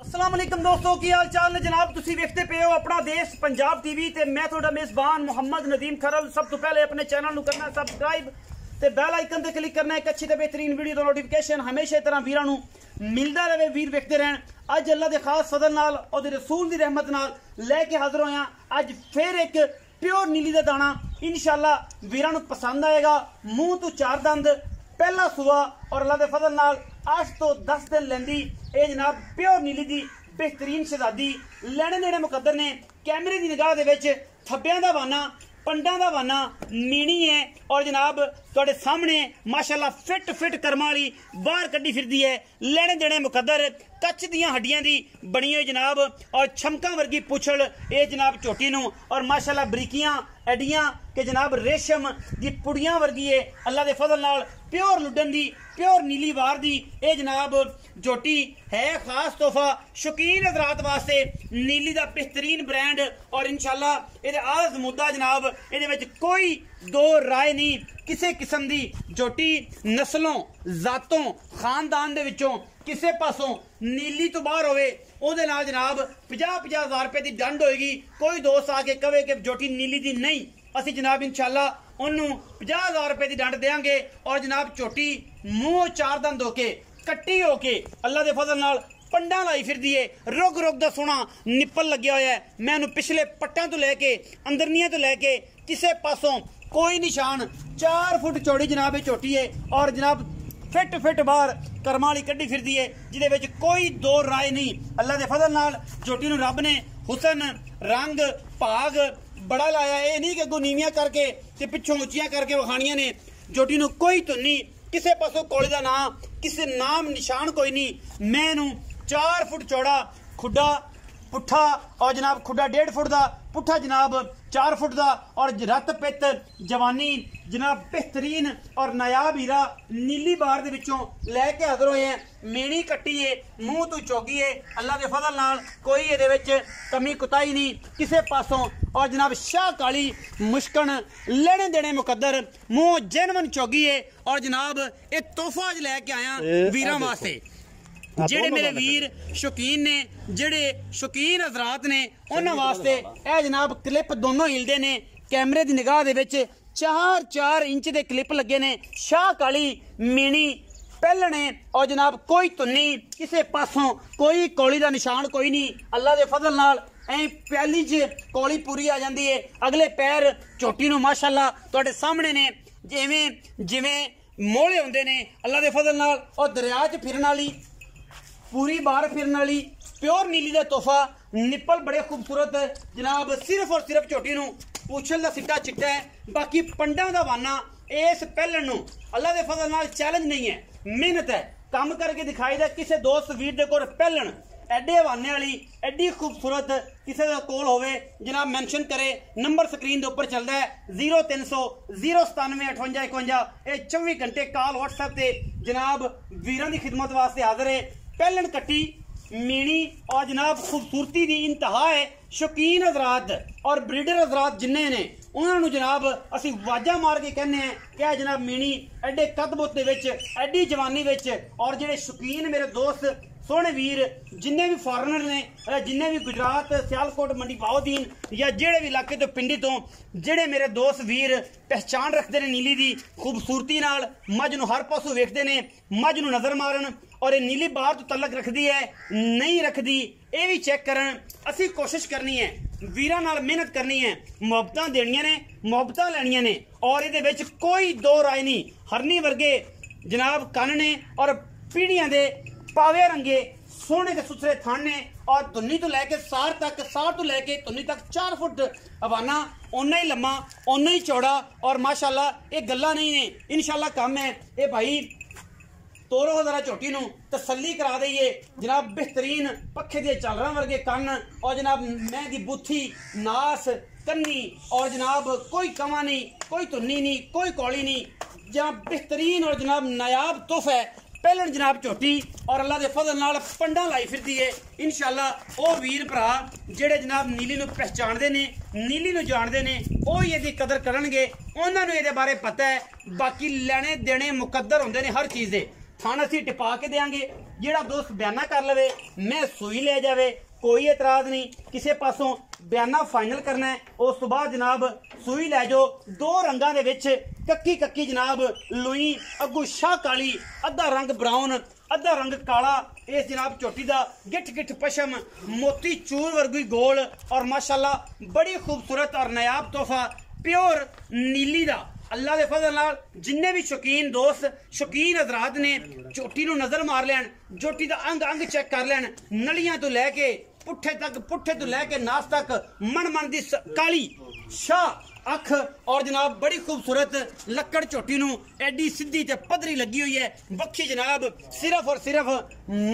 अस्सलाम वालेकुम दोस्तों, की हाल चाल ने जनाब। तुसी वेखते पे हो अपना देश पंजाब टीवी ते मैं थोड़ा मेजबान मोहम्मद नदीम खरल। सब तो पहले अपने चैनल नु करना सब्सक्राइब ते बेल आइकन ते क्लिक करना एक अच्छी ते बेहतरीन वीडियो दा नोटिफिकेशन हमेशा तरह वीरां नु मिलदा रहे। वीर वेखते रहन। अज अल्लाह दे खास फजल नाल और रसूल दी रहमत नाल लेके हाजिर होया अज फिर एक प्योर नीली दा दाना। इंशाल्लाह वीरां नु पसंद आएगा। मुंह तो चार दंद पहला सुआ और अल्लाह दे फजल नाल 8 तो 10 दिन लेंदी ए जनाब प्योर नीली दी बेहतरीन शहजादी। लैने देने मुकद्दर ने कैमरे की निगाह दे विच थब्बियां दा वाना पंडा दा वाना मीनी है और जनाब तुहाडे सामने माशाअल्लाह फिट फिट कर्मा वाली बाहर कड्डी फिरदी है। लैने देने मुकद्दर कच्च दियां हड्डियां दी बनी हुई जनाब और छमका वर्गी पुछल ए जनाब झोटी नूं और माशाअल्लाह बरीकियां एडियां के जनाब रेशम दी पुड़ियां वर्गी है। अल्लाह दे फजल नाल प्योर लुडन दी प्योर नीली वार दी ए जनाब झोटी है खास तोहफा शौकीन हजरात वास्ते। नीली दा बेहतरीन ब्रांड और इंशाल्लाह एदे आज़ मुद्दा जनाब एदे विच कोई दो राय नहीं। किसी किस्म दी झोटी नस्लों जातों खानदान दे विचों किसी पासों नीली तो बाहर होवे ओदे नाल जनाब 50-50 हज़ार रुपए की डंड होएगी। कोई दोस्त आके कहे कि झोटी नीली दी नहीं, असी जनाब इंशाल्लाह ओनू 50,000 रुपए की डंड देंगे और जनाब झोटी मुंह चार दंद होके कट्टी होके अल्लाह दे फजल नाल पंडा लाई फिरदी है। रुग रुग दा सोना निप्पल लग्या होया है। मैं पिछले पट्टां तो लैके अंदरनियां तो लैके किसे पासों कोई निशान 4 फुट चौड़ी जनाब झोटी है और जनाब फिट फिट बाहर कर्मा वाली कड्डी फिरदी है जिदे विच कोई दो राय नहीं। अल्लाह दे फजल नाल झोटी नूं रब ने हुसन रंग भाग बड़ा लाया। ये नहीं कि अगों नीवियां करके ते पिछों उच्चियां करके वखाणियां ने। झोटी नूं कोई धुन्नी किसे पासों कोले दा ना किसे नाम निशान कोई नहीं। मैं नूं 4 फुट चौड़ा खुडा पुट्ठा और जनाब खुडा 1.5 फुट का पुट्ठा जनाब 4 फुट का और रत पित जवानी जनाब बेहतरीन और नायाब हीरा नीली बार दे विचों लैके हाजिर होए हैं। मेणी कट्टी है मुंह तो चौगी है। अल्लाह के फजल नाल कोई इहदे विच कमी कुताही नहीं किसे पासों और जनाब शाह काली मुश्कन लेने देने मुकद्दर मुंह जेनवन चौगी है और जनाब एक तोहफा अज लैके आया वीरां वास्ते। जेड़े मेरे वीर शौकीन ने जेड़े शौकीन हजरात ने उन्हां वास्ते ए जनाब क्लिप दोनों हिलदे ने। कैमरे की निगाह दे विच 4-4 इंच दे क्लिप लगे ने। शाह काली मीणी पहलने और जनाब कोई धुन्नी किसे पासों कोई कौली का निशान कोई नहीं। अल्लाह के फजल नाल ऐ प्याली च कौली पूरी आ जाती है। अगले पैर झोटी नूं माशाअल्लाह तुहाडे सामने ने जिवें जिवें मोहले हुंदे ने। अल्लाह के फजल नाल और दरिया च फिरन वाली पूरी बार फिरन वाली प्योर नीली का तोहफा। निप्पल बड़े खूबसूरत जनाब सिर्फ और सिर्फ झोटी नूं पूछल का सिट्टा चिट्टा है। बाकी पंडा का वाना इस पहलन नूं अल्लाह के फजल नाल चैलेंज नहीं है, मेहनत है, काम करके दिखाई दे। किसी दोस्त वीर दे कोल पहलन एडे हवाने वाली एडी खूबसूरत किसी का कोल होवे जनाब मैंशन करे। नंबर स्क्रीन के उपर चलता है 0300 097 58 51। ये 24 घंटे कॉल व्हाट्सएप से जनाब वीरां की खिदमत वास्ते हाजिर है। पहलन कट्टी मीणी और जनाब खूबसूरती की इंतहा है। शौकीन हजरात और ब्रीडर हजरात जिन्ने ने उन्होंने जनाब असी वाजा मार के कहने हैं क्या जनाब मीणी एडे कदबुत दे विच एडी जवानी विच। और जेडे शौकीन मेरे दोस्त सोहने वीर जिन्ने भी फॉरनर ने जिन्ने भी गुजरात सियालकोट मंडी बाउदीन या जेड़े भी इलाके तो पिंडी तो जेड़े मेरे दोस्त वीर पहचान रखते हैं नीली की खूबसूरती नाल मझ नूं हर पासों वेखते ने मझ नूं नजर मारन और ये नीली बाहर तो तलक रखती है नहीं रखती ये भी चेक करन। असी कोशिश करनी है वीरां नाल मेहनत करनी है मुहब्बतां देनियां ने मुहब्बतां लैनियां ने और इहदे विच कोई दो राय नहीं। हरनी वर्गे जनाब कन ने और पीढ़ियां दे पावे रंगे सोने के सुथरे थान ने और धुन्नी तो लैके सार तक सार तो लैके धुन्नी तक 4 फुट हवाना ओना ही लम्मा ओना ही चौड़ा और माशाअल्लाह ये गल्ला नहीं ने इंशाअल्लाह काम है। ये भाई तोरो जरा झोटी नूं तसल्ली करा दईए जनाब बेहतरीन पखे दे चालरां वर्गे कन और जनाब मैं दी बुथी नास कन्नी और जनाब कोई कमा नहीं कोई धुन्नी नहीं कोई कौली नहीं जनाब बेहतरीन और जनाब नायाब तोहफा है। पहलन जनाब झोटी और अल्लाह के फजल नाल पंडा लाई फिरदी है। इंशाअल्लाह ओ वीर भरा जेड़े जनाब नीली नूं पहचानदे ने नीली नूं जानदे ने ओ इहदी कदर करनगे उन्हां नूं इहदे बारे पता है। बाकी लेने देने मुकद्दर हुंदे ने हर चीज़ दे। थान असी टिपा के देंगे ਜਿਹੜਾ ਦੋਸਤ ਬਿਆਨਾ ਕਰ ਲਵੇ ਮੈਂ ਸੂਈ ਲੈ ਜਾਵੇ कोई एतराज नहीं, किसी पासों बयाना फाइनल करना है। उस तो बाद जनाब सूई लै जाओ, दो रंगां दे विच कक्की कक्की जनाब लुई अगू शाह काली, अद्धा रंग ब्राउन अद्धा रंग काला। इस जनाब झोटी दा गिठ गिठ पशम मोती चूर वर्गी गोल और माशाल्लाह बड़ी खूबसूरत और नायाब तोहफा प्योर नीली दा। अल्लाह दे फजल नाल जिन्ने भी शौकीन दोस्त शौकीन हजरात ने झोटी नूं नजर मार लैन, झोटी दा अंग अंग चेक कर लैन, नलियां तो लैके पुट्ठे तक, पुट्ठे तो लैके नास तक, मन मन दी काली शाह अख और जनाब बड़ी खूबसूरत लक्कड़ झोटी नूं एडी सीधी ते पधरी लगी हुई है। बखी जनाब सिर्फ और सिर्फ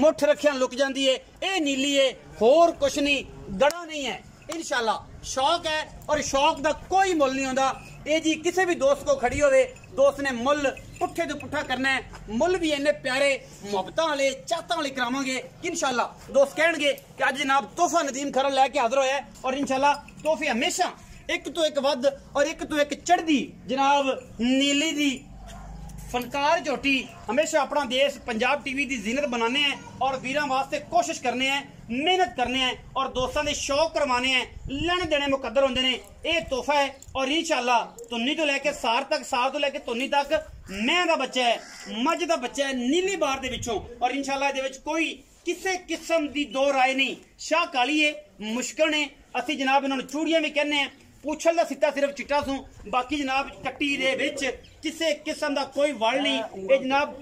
मुठ रखिया लुक जाती है। ये नीली है, होर कुछ नहीं, गड़ा नहीं है। इंशाल्लाह शौक है और शौक दा कोई मुल नहीं होता। ये जी किसी भी दोस्त को खड़ी होवे, दोस्त ने मुल पुट्ठे तो पुट्ठा करना है, मुल भी इन्ने प्यारे मुहब्बतां वाले चाहतां वाले करावांगे इंशाल्लाह। दोस्त कहेंगे कि अज जनाब तोहफा नदीम खरल लैके हाजिर होया है और इंशाल्लाह तोहफे हमेशा एक तो एक वध और एक तो एक चढ़दी जनाब नीली दी फनकार झोटी हमेशा अपना देश पंजाब टीवी की जीनत बनाने हैं और वीरां वास्ते कोशिश करने हैं, मेहनत करने हैं और दोस्तों के शौक करवाने हैं। लेने देने मुकद्दर होंदे ने। ये तोहफा है और इंशाल्लाह तुन्नी तो लैके सार तक, सार तो लैके तुन्नी तक मैं दा बच्चा है, मझ दा बच्चा है नीली बार दे विचों और इंशाल्लाह इहदे विच कोई किसी किस्म की दो राय नहीं। शाह काली है, मुश्किल ने, असी जनाब इन्होंने चूड़ियां भी कहने हैं, पूछल दा सिक्का सिर्फ चिट्टा सूं, बाकी जनाब कट्टी दे विच किसी किस्म का कोई वल नहीं। ये जनाब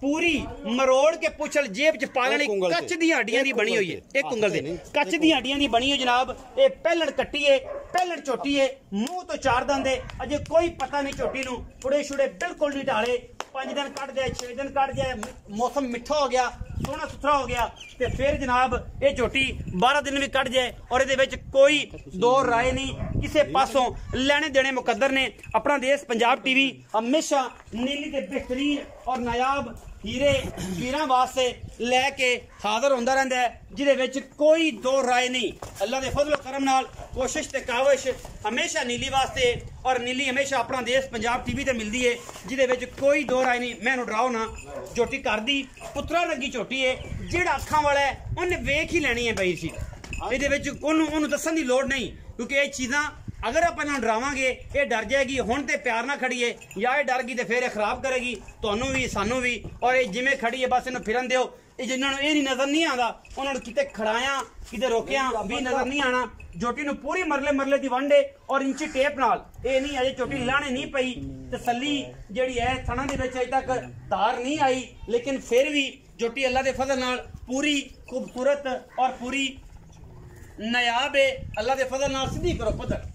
पूरी मरोड़ के पूछल जेब च पा लेनी, कच दी हड्डियां दी बनी हुई है। एक कुंगल दे कच दी हड्डियां दी बनी हुई जनाब। ये पहलड़ कट्टी है, पहलड़ झोटी है, मुंह तो चार दंद है, अजे कोई पता नहीं झोटी नूं, पुड़े छुड़े बिल्कुल नहीं ढाले। 5 दिन कट जाए, 6 दिन कट जाए, मौसम मिठा हो गया, सोहना सुथरा हो गया तो फिर जनाब ये झोटी 12 दिन भी कट जाए और ये कोई दो राय नहीं, किसी पासों लेने देने मुकद्दर ने। अपना देश पंजाब टीवी हमेशा नीली के बेहतरीन और नायाब हीरे वीरां वास्ते लैके हाजिर होंदा रहिंदा है, जिहदे विच कोई दो राय नहीं। अल्लाह दे फजल करम नाल कोशिश ते काविश हमेशा नीली वास्ते और नीली हमेशा अपना देश पंजाब टीवी ते मिलदी है, जिहदे विच कोई दो राय नहीं। मैनूं डराओ ना, झोटी घर दी पुत्रा लगी झोटी है, जिहड़ा अखां वाला है उन्हें वेख ही लैनी है पई सी। इहदे विच उन्होंने दस्सण दी लोड़ नहीं, क्योंकि ये चीज़ां अगर आप डरावांगे ये डर जाएगी। हुण ते प्यार ना खड़ी है, या ये डर गई तो फिर खराब करेगी तुहानू भी सानू भी। और ये जिवें खड़ी है बस इन्हूं फिरन दिओ। जिन्होंने ये नहीं नजर नहीं आता, उन्होंने किते खड़ाया किते रोकिया भी नजर नहीं आना। झोटी नूं पूरी मरले मरले दी वंड है और इंची टेप नाल, ये नहीं अजे झोटी लाने नहीं पई, तसल्ली जिहड़ी है थणा दे विच अजे तक धार नहीं आई, लेकिन फिर भी झोटी अल्लाह दे फजल नाल पूरी खूबसूरत और पूरी नायाब है। अल्लाह के फजल नाल सीधी करो पत्थर।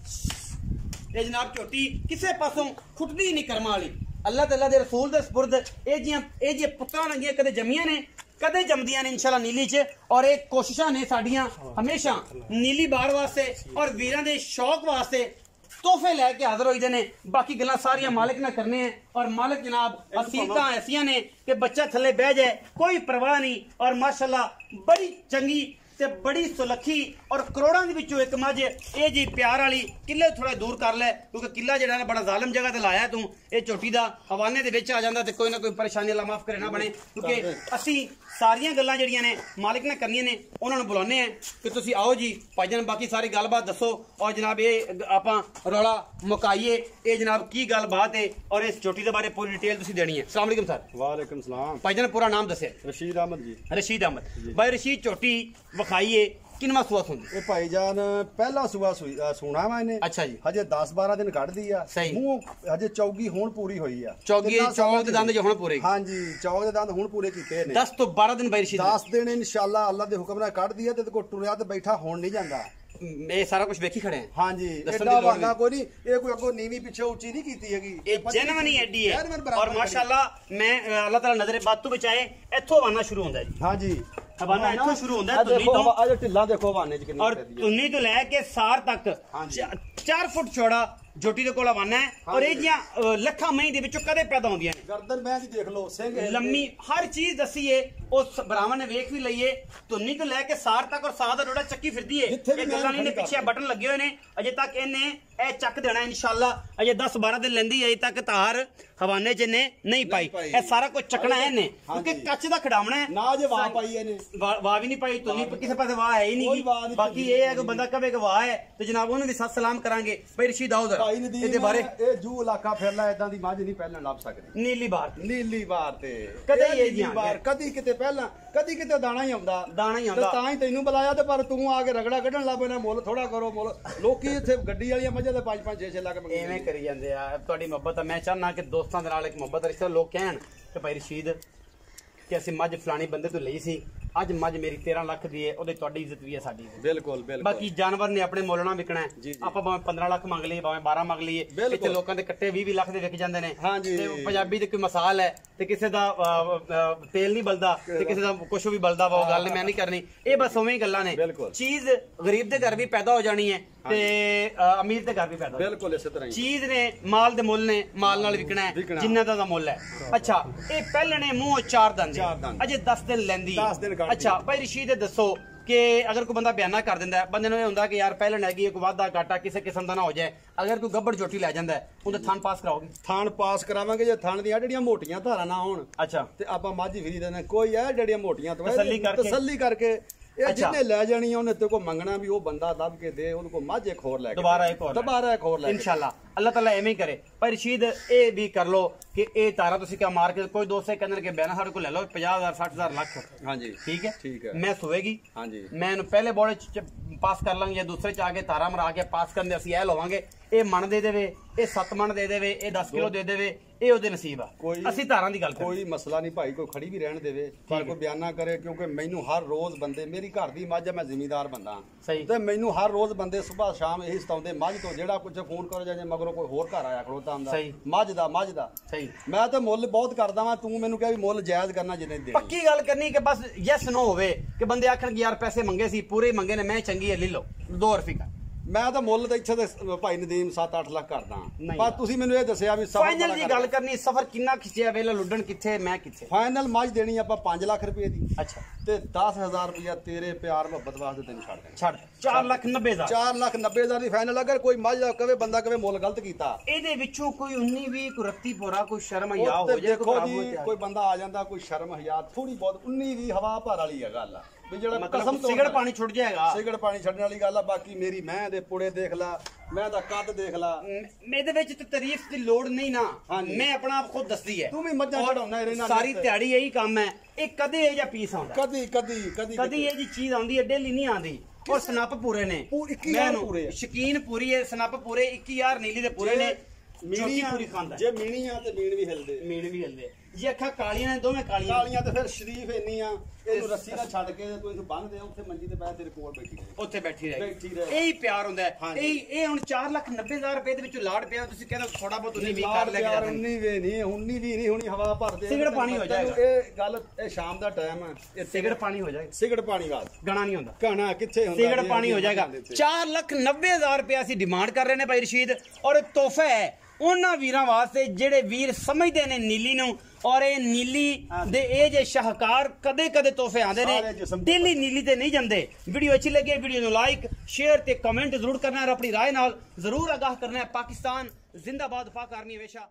ये जनाब झोटी किसी पासों खुटदी नहीं कर्मा वाली। अल्लाह तआला दे रसूल दे सपुर्द ये जी पुत्रा लंगियां कदे जमियां ने कदे जमदियां ने इंशाल्लाह नीली च। और एक कोशिशां ने साडियां हमेशा नीली बार वास्ते और वीरां दे शौक वास्ते तोहफे लैके हाजिर होई ने। बाकी गल्लां सारियां मालिक ने करने हैं और मालिक जनाब असीयतां ऐसियां ने कि बच्चा थल्ले बह जाए कोई परवाह नहीं। और माशाल्लाह बड़ी चंगी ते बड़ी सुलखी और करोड़ां दे विचों एक मझ ये जी प्यार वाली। किले थोड़ा दूर कर ले, क्योंकि किला जिहड़ा बड़ा जालिम जगह ते लाया तू। ये झोटी दा हवाने दे विच आ जांदा ते कोई ना कोई परेशानी अल्लाह माफ करे ना बने, क्योंकि असी सारियां गल्लां जिहड़ियां ने मालिक ने करनियां ने, उन्हां नूं बुलाने हैं कि तुसीं आओ जी भाईजान बाकी सारी गलबात दसो। और जनाब ये आपां रौला मुकाइए, ये जनाब की गलबात है और इस झोटी दे बारे पूरी डिटेल तुसीं देनी है। अस्सलाम वालेकुम सर। वालेकुम सलाम। भाईजान पूरा नाम दसे। रशीद अहमद जी। रशीद अहमद भाई, रशीद झोटी विखाइए किनवा सुआ सुंदी? ये भाईजान पहला सुआ सुना वा इन्हें। अच्छा जी। हजे 10-12 दिन कढ़ दी आ। सही। मुंह हजे चौगी होण पूरी होई आ। चौगी चौक दे दंद जो हुण पूरे। हां जी, चौक दे दंद हुण पूरे कीते ने। 10 तो 12 दिन भाई रशीद। 10 दिन इंशाल्लाह अल्लाह दे हुक्म नाल कढ़ दी आ ते को टुरिया ते बैठा होण नहीं जांदा। ये सारा कुछ वेखी खड़े हैं। हां जी, एडा वाला कोई नहीं, ये कोई अगो नीवी पीछे ऊंची नहीं कीती हैगी। ये जेन्युइन ही एडी है और माशाल्लाह मैं अल्लाह ताला नजरे बात तो बचाए। इथों वाना शुरू होंदा है जी। हां जी, हवाना इथों शुरू होंदा है तुन्नी तो। आज ढिल्ला देखो हवाने च कितनी और तुन्नी तो लेके सार तक 4 फुट चौड़ा झोटी दे कोल हवाना है। और ये जियां लखा मई दे विचों कदे पैदा होंदियां ने। गर्दन मैं जी देख लो, सिंह लम्मी हर चीज दसी है। उस ब्राह्मण ने वेख भी लईए, तुन्नी तो लेके सार तक और सार दा डोडा चक्की फिरदी है। ये गल्लां नहीं ने पीछे बटन लगे हुए ने, अजे तक इन्हें ए चक देना इंशाल्लाह। अजे 10-12 दिन लेंदी अजे तक धार ਹਵਾਨੇ ਚ ਨੇ ਨਹੀਂ ਪਾਈ ਇਹ ਸਾਰਾ ਕੁਝ ਚੱਕਣਾ ਹੈ ਨੇ ਕਿਉਂਕਿ ਕੱਚ ਦਾ ਖਿਡਾਉਣਾ ਹੈ ਨਾ ਜੇ ਵਾਹ ਪਾਈ ਇਹਨੇ ਵਾਹ ਵੀ ਨਹੀਂ ਪਾਈ ਤੁਸੀਂ ਕਿਸੇ ਪਾਸੇ ਵਾਹ ਹੈ ਹੀ ਨਹੀਂ ਬਾਕੀ ਇਹ ਹੈ ਕਿ ਬੰਦਾ ਕਵੇ ਕਿ ਵਾਹ ਹੈ ਤੇ ਜਨਾਬ ਉਹਨੂੰ ਵੀ ਸਤਿ ਸਲਾਮ ਕਰਾਂਗੇ ਭਾਈ ਰਸ਼ੀਦ ਆਓ ਜਰਾ ਇਹਦੇ ਬਾਰੇ ਇਹ ਜੂ ਇਲਾਕਾ ਫਿਰ ਲੈ ਇਦਾਂ ਦੀ ਮੱਝ ਨਹੀਂ ਪਹਿਲਾਂ ਲੱਭ ਸਕਦੀ ਨੀਲੀ ਬਾਰ ਤੇ ਕਦੇ ਇਹ ਜੀ ਬਾਰ ਕਦੀ ਕਿਤੇ ਪਹਿਲਾਂ ਕਦੀ ਕਿਤੇ ਦਾਣਾ ਹੀ ਆਉਂਦਾ ਤਾਂ ਹੀ ਤੈਨੂੰ ਬੁਲਾਇਆ ਤੇ ਪਰ ਤੂੰ ਆ ਕੇ ਰਗੜਾ ਕੱਢਣ ਲੱਗ ਪੈਣਾ ਮੁੱਲ ਥੋੜਾ ਕਰੋ ਮੁੱਲ ਲੋਕੀ ਇੱਥੇ ਗੱਡੀ ਵਾਲੀਆਂ ਮੱਝਾਂ ਦੇ 5-5 6-6 ਲੱਖ ਮੰਗਦੇ ਐਵੇਂ ਕਰੀ ਜਾਂਦੇ ਆ ਤੁਹਾਡੀ ਮੁਹੱਬਤ ਮੈਂ ਚਾਹਨਾ ਕਿ ਦੋਸਤਾਂ ਦੇ ਨਾਲ ਇੱਕ ਮੁਹੱਬਤ ਰਿਸ਼ਤਾ ਲੋਕ ਕਹਿਣ ਕਿ ਭਾਈ ਰਸ਼ੀਦ ਕਿ ਅਸੀਂ ਮੱਝ ਫਲਾਣੀ ਬੰਦੇ ਤੋਂ ਲਈ ਸੀ ਅੱਜ ਮੱਝ ਮੇਰੀ 13 ਲੱਖ ਦੀ ਹੈ ਉਹਦੇ ਤੁਹਾਡੀ ਇੱਜ਼ਤ ਵੀ ਹੈ ਸਾਡੀ ਬਿਲਕੁਲ ਬਾਕੀ ਜਾਨਵਰ ਨੇ ਆਪਣੇ ਮੁੱਲ ਨਾਲ ਵਿਕਣਾ ਆਪਾਂ ਭਾਵੇਂ 15 ਲੱਖ ਮੰਗ ਲਈਏ ਭਾਵੇਂ 12 ਮੰਗ ਲਈਏ ਇੱਥੇ ਲੋਕਾਂ ਦੇ ਕੱਟੇ 20 ਲੱਖ ਦੇ ਵਿਕ ਜਾਂਦੇ ਨੇ ਤੇ ਪੰਜਾਬੀ ਦੇ ਕੋਈ ਮਸਾਲ ਹੈ ਤੇ ਕਿਸੇ ਦਾ ਤੇਲ ਨਹੀਂ ਬਲਦਾ ਤੇ ਕਿਸੇ ਦਾ ਕੁਛ ਵੀ ਬਲਦਾ ਵਾ ਉਹ ਗੱਲ ਮੈਂ ਨਹੀਂ ਕਰਨੀ ਇਹ ਬਸ ਉਵੇਂ ਹੀ ਗੱਲਾਂ ਨੇ ਚੀਜ਼ ਗਰੀਬ ਦੇ ਘਰ ਵੀ ਪੈਦਾ ਹੋ ਜਾਣੀ ਹੈ ਤੇ ਅਮੀਰ ਦੇ ਘਰ ਵੀ ਪੈਦਾ ਬਿਲਕੁਲ ਇਸੇ ਤਰ੍ਹਾਂ ਚੀਜ਼ ਨੇ ਮਾਲ ਦੇ ਮੁੱਲ ਨੇ ਮਾਲ ਨਾਲ ਵਿਕਣਾ ਹੈ ਜਿੰਨਾ ਦਾ ਮੁੱਲ ਹੈ ਅੱਛਾ ਇਹ ਪਹਿਲੇ ਨੇ ਮੂੰਹ 4 ਦੰਦ ਅਜੇ 10 ਦਿਨ ਲੈਂਦੀ ਅੱਛਾ ਭਾਈ ਰਸ਼ੀਦ ਦੱਸੋ ਕਿ ਅਗਰ ਕੋਈ ਬੰਦਾ ਬਿਆਨਾ ਕਰ ਦਿੰਦਾ ਬੰਦੇ ਨੂੰ ਇਹ ਹੁੰਦਾ ਕਿ ਯਾਰ ਪਹਿਲਣ ਹੈਗੀ ਇੱਕ ਵਾਧਾ ਘਾਟਾ ਕਿਸੇ ਕਿਸਮ ਦਾ ਨਾ ਹੋ ਜਾਏ ਅਗਰ ਕੋਈ ਗੱਬੜ ਚੋਟੀ ਲੈ ਜਾਂਦਾ ਉਹਦੇ ਥਣ ਪਾਸ ਕਰਾਓਗੇ ਥਣ ਪਾਸ ਕਰਾਵਾਂਗੇ ਜੇ ਥਣ ਦੀਆਂ ਜਿਹੜੀਆਂ ਮੋਟੀਆਂ ਧਾਰਾਂ ਨਾ ਹੋਣ ਅੱਛਾ ਤੇ ਆਪਾਂ ਮੱਝ ਫਰੀ ਦੇਣਾ ਕੋਈ ਹੈ ਜਿਹੜੀਆਂ ਮੋਟੀਆਂ ਤਸੱਲੀ ਕਰਕੇ ਇਹ ਜਿਹਨੇ ਲੈ ਜਾਣੀ ਉਹਨੇ ਤੇ ਕੋ ਮੰਗਣਾ ਵੀ ਉਹ ਬੰਦਾ ਲੱਭ ਕੇ ਦੇ ਉਹਨੂੰ ਕੋ ਮੱਝ ਇੱਕ ਹੋਰ ਲੈ ਕੇ ਦੁਬਾਰਾ ਇੱਕ ਹੋਰ ਲੈ ਇਨਸ਼ਾਅੱਲਾ ਅੱਲਾਹ ਤਾਲਾ ਐਵੇਂ ਹੀ ਕਰੇ ਪਰ ਰਸ਼ੀਦ ਇਹ ਵੀ ਕਰ ਲੋ ਕਿ ਇਹ ਤਾਰਾ ਤੁਸੀਂ ਕਿਆ ਮਾਰ ਕੇ ਕੋਈ ਦੋਸਤ ਕਹਿੰਦੇ ਕਿ ਬਿਆਨਾ ਸਾਡੇ ਕੋਲ ਲੈ ਲਓ 50,000 60,000 ਲੱਖ ਹਾਂਜੀ ਠੀਕ ਹੈ ਮੈਂ ਸੋਵੇਗੀ ਹਾਂਜੀ ਮੈਂ ਇਹਨੂੰ ਪਹਿਲੇ ਬੋਲੇ ਚ ਪਾਸ ਕਰ ਲਾਂਗੇ ਜਾਂ ਦੂਸਰੇ ਚ ਆ ਕੇ ਤਾਰਾ ਮਰਾ ਕੇ ਪਾਸ ਕਰਨ ਅਸੀਂ ਇਹ ਲਵਾਂਗੇ ਇਹ ਮਣ ਦੇ ਦੇਵੇ ਇਹ 7 ਮਣ ਦੇ ਦੇਵੇ ਇਹ 10 ਕਿਲੋ ਦੇ ਦੇਵੇ ਇਹ ਉਹਦੇ ਨਸੀਬ ਆ ਅਸੀਂ ਤਾਰਾਂ ਦੀ ਗੱਲ ਕਰ ਕੋਈ ਮਸਲਾ ਨਹੀਂ ਭਾਈ ਕੋਈ ਖੜੀ ਵੀ ਰਹਿਣ ਦੇਵੇ ਪਰ ਕੋਈ ਬਿਆਨਾ ਕਰੇ ਕਿਉਂਕਿ ਮੈਨੂੰ ਹਰ ਰੋਜ਼ ਬੰਦੇ ਮੇਰੀ ਘਰ ਦੀ ਮੱਝ ਮੈਂ ਜ਼ਿਮੀਂਦਾਰ ਬੰਦਾ ਤੇ ਮੈਨੂੰ ਹਰ ਰੋਜ਼ ਬੰਦੇ ਸਵੇਰ ਸ਼ਾਮ ਇਹੀ ਸਤਾਉਂਦੇ ਮੱਝ ਤੋਂ ਜਿਹੜਾ ਕੁਝ ਫੋਨ ਕਰੋ ਜਾਂ ਮਗਰੋਂ ਕੋਈ ਹੋਰ ਘਰ ਆਇਆ ਖੜੋਤਾ ਹੁੰਦਾ ਮੱਝ ਦਾ ਸਹੀ ਮੈਂ ਤਾਂ ਮੁੱਲ ਬਹੁਤ ਕਰਦਾ ਵਾਂ ਤੂੰ ਮੈਨੂੰ ਕਿਹਾ ਵੀ ਮੁੱਲ ਜਾਇਜ਼ ਕਰਨਾ ਜਿੰਨੇ ਦੇ ਪੱਕੀ ਗੱਲ ਕਰਨੀ ਕਿ ਬਸ ਯੈਸ ਨੋ ਹੋਵੇ ਕਿ ਬੰਦੇ ਆਖਣ ਯਾਰ ਪੈਸੇ ਮੰਗੇ ਸੀ ਪੂਰੇ ਮੰਗੇ ਨੇ ਮੈਂ ਚੰਗੀ ਹੈ ਲੈ ਲਓ 2 ਰੁਪਏ ਦਾ ਮੈਂ ਤਾਂ ਮੁੱਲ ਤਾਂ ਇੱਥੇ ਤੇ ਭਾਈ ਨਦੀਮ 7-8 ਲੱਖ ਕਰਦਾ ਪਰ ਤੁਸੀਂ ਮੈਨੂੰ ਇਹ ਦੱਸਿਆ ਵੀ ਫਾਈਨਲ ਦੀ ਗੱਲ ਕਰਨੀ ਸਫਰ ਕਿੰਨਾ ਖਿੱਚਿਆ ਵੇਲਾ ਲੁੱਡਣ ਕਿੱਥੇ ਮੈਂ ਕਿੱਥੇ ਫਾਈਨਲ ਮੱਝ ਦੇਣੀ ਆਪਾਂ 5 ਲੱਖ ਰੁਪਏ ਦੀ ਅੱਛਾ ਤੇ 10,000 ਰੁਪਇਆ ਤੇਰੇ ਪਿਆਰ ਮੁਹੱਬਤ ਵਾਸਤੇ ਤੈਨੂੰ ਛੱਡ 4,90,000 4,90,000 ਦੀ ਫਾਈਨਲ ਅਗਰ ਕੋਈ ਮੱਝ ਕਵੇ ਬੰਦਾ ਕਵੇ ਮੁੱਲ ਗਲਤ ਕੀਤਾ ਇਹਦੇ ਵਿੱਚੋਂ ਕੋਈ 19-20 ਕੋਈ ਰੱਤੀ ਪੋਰਾ ਕੋਈ ਸ਼ਰਮ ਹਿਆ ਹੋ ਜਾਏ ਕੋਈ ਬੰਦਾ ਆ ਜਾਂਦਾ ਕੋਈ ਸ਼ਰਮ ਹਿਆ ਥੋੜੀ ਬਹੁਤ 19-20 ਹਵਾ ਭਰ ਵਾਲੀ ਹੈ ਗੱਲ ਵੀ ਜਿਹੜਾ ਕਸਮ ਤੋਂ ਸਿਗੜ ਪਾਣੀ ਛੁੱਟ ਜਾਏਗਾ ਸਿਗੜ ਪਾਣੀ ਛੱਡਣ ਵਾਲੀ ਗੱਲ ਆ ਬਾਕੀ ਮੇਰੀ ਮੈਂ ਦੇ ਪੁੜੇ ਦੇਖ ਲਾ ਮੈਂ ਦਾ ਕੱਦ ਦੇਖ ਲਾ ਇਹਦੇ ਵਿੱਚ ਤੇ ਤਾਰੀਫ ਦੀ ਲੋੜ ਨਹੀਂ ਨਾ ਮੈਂ ਆਪਣਾ ਆਪ ਖੁਦ ਦੱਸਦੀ ਹੈ ਤੂੰ ਵੀ ਮੱਝਾਂ ਚੜਾਉਣਾ ਇਹਦੇ ਨਾਲ ਸਾਰੀ ਦਿਹਾੜੀ ਇਹੀ ਕੰਮ ਹੈ ਇਹ ਕਦੇ ਇਹ ਜਾਂ ਪੀਸ ਆਉਂਦਾ ਕਦੀ ਇਹ ਜੀ ਚੀਜ਼ ਆਉਂਦੀ ਹੈ ਡੇਲੀ ਨਹੀਂ ਆਉਂਦੀ ਔਰ ਸਨੱਪ ਪੂਰੇ ਨੇ ਸ਼ਕੀਨ ਪੂਰੀ ਹੈ ਸਨੱਪ ਪੂਰੇ 21,000 ਨੀਲੀ ਦੇ ਪੂਰੇ ਨੇ ਮੀਣੀ ਪੂਰੀ ਖਾਂਦਾ ਜੇ ਮੀਣੀ ਆ ਤੇ ਮੀਣ ਵੀ ਹਿਲਦੇ ਜੇ ਅੱਖਾਂ ਕਾਲੀਆਂ ਨੇ ਦੋਵੇਂ ਕਾਲੀਆਂ ਤੇ ਫਿਰ ਸ਼ਰੀਫ ਇੰਨੀ ਆ ਇਹਨੂੰ ਰੱਸੀ ਨਾਲ ਛੱਡ ਕੇ ਤੂੰ ਇਹਨੂੰ ਬੰਨ ਦੇ ਉੱਥੇ ਮੰਜੀ ਤੇ ਬੈ ਤੇਰੇ ਕੋਲ ਉੱਥੇ ਬੈਠੀ ਰਹੇ ਇਹੀ ਪਿਆਰ ਹੁੰਦਾ ਇਹ ਹੁਣ 4,90,000 ਰੁਪਏ ਦੇ ਵਿੱਚੋਂ ਲਾੜ ਪਿਆ ਤੁਸੀਂ ਕਹਿੰਦੇ ਥੋੜਾ ਬਹੁਤ ਤੁਸੀਂ ਵੀ ਕਰ ਲੈ ਕੇ 19 ਵੀ ਨਹੀਂ ਹੁਣੀ ਹਵਾ ਭਰਦੇ ਸਿਗੜ ਪਾਣੀ ਹੋ ਜਾਏਗਾ ਇਹ ਗੱਲ ਇਹ ਸ਼ਾਮ ਦਾ ਟਾਈਮ ਆ ਇਹ ਸਿਗੜ ਪਾਣੀ ਹੋ ਜਾਏਗਾ ਸਿਗੜ ਪਾਣੀ ਬਾਅਦ ਗਣਾ ਨਹੀਂ ਹੁੰਦਾ ਗਣਾ ਕਿੱਥੇ ਹੁੰਦਾ ਸਿਗੜ ਪਾਣੀ ਹੋ ਜਾਏਗਾ 4,90,000 ਰੁਪਏ ਅਸੀਂ ਡਿਮਾਂਡ ਕਰ ਰਹੇ ਨੇ ਭਾਈ ਰਸ਼ੀਦ ਔਰ ਤੋਹਫਾ ਹੈ ਉਹਨਾਂ ਵੀਰਾਂ ਵਾਸਤੇ ਜਿਹੜੇ ਵੀਰ ਸਮਝਦੇ ਨੇ ਨੀਲੀ ਨੂੰ ਔਰ ਇਹ ਨੀਲੀ ਦੇ ਇਹ ਜੇ ਸ਼ਾਹਕਾਰ ਕਦੇ ਕਦੇ ਤੋਹਫੇ ਆਉਂਦੇ ਨੇ ਦਿੱਲੀ ਨੀਲੀ ਤੇ ਨਹੀਂ ਜਾਂਦੇ ਵੀਡੀਓ ਅੱਛੀ ਲੱਗੇ ਵੀਡੀਓ ਨੂੰ ਲਾਈਕ ਸ਼ੇਅਰ ਤੇ ਕਮੈਂਟ ਜ਼ਰੂਰ ਕਰਨਾ ਔਰ ਆਪਣੀ ਰਾਏ ਨਾਲ ਜ਼ਰੂਰ ਆਗਾਹ ਕਰਨਾ ਹੈ ਪਾਕਿਸਤਾਨ ਜ਼ਿੰਦਾਬਾਦ ਪਾਕ ਆਰਮੀ ਹਮੇਸ਼ਾ